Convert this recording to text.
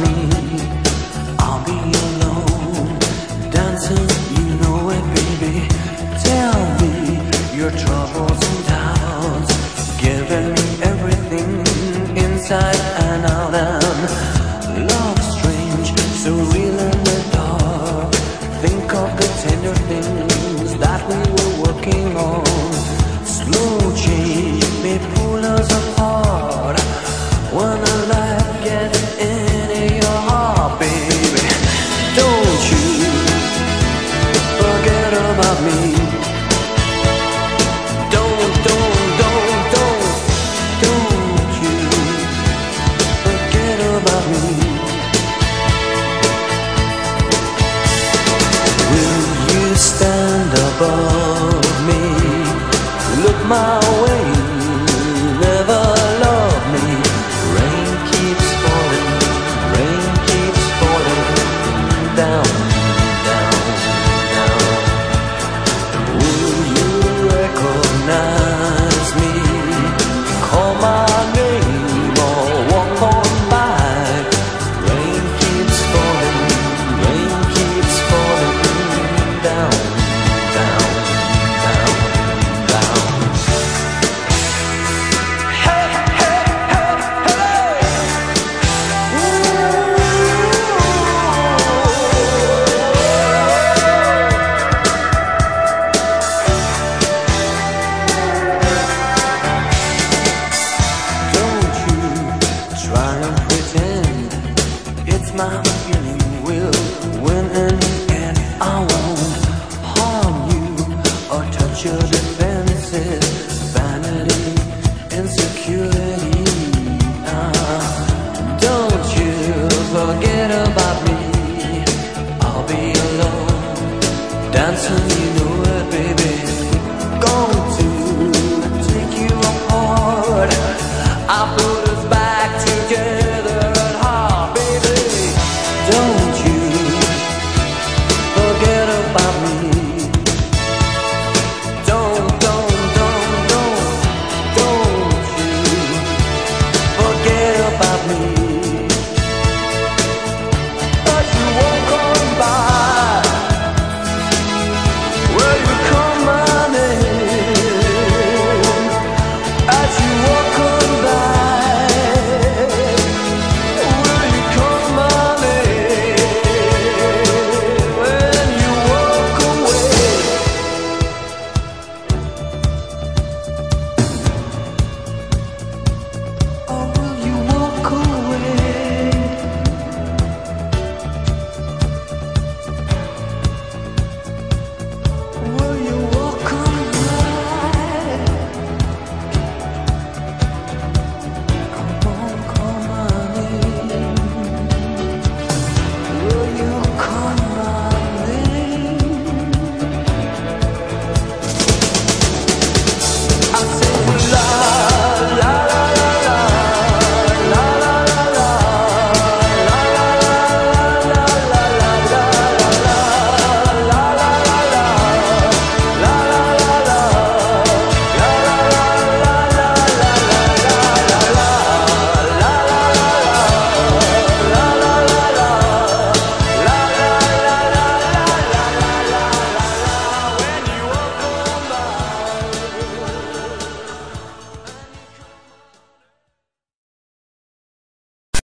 me. I'll be alone, dancing, you know it, baby. Tell me your troubles and doubts, giving me everything inside and out. And love strange, so real in the dark. Think of the tender things that we were working on. Slow change may pull us apart. When a light gets into your heart, baby, don't you forget about me. Don't you forget about me. Will you stand above me? Look my way, never love me. Rain keeps falling down, down, down. Will you recognize me? Call my name or walk on by. Rain keeps falling down, down, down, down. Hey, hey, hey, hey. Don't you try and pretend it's my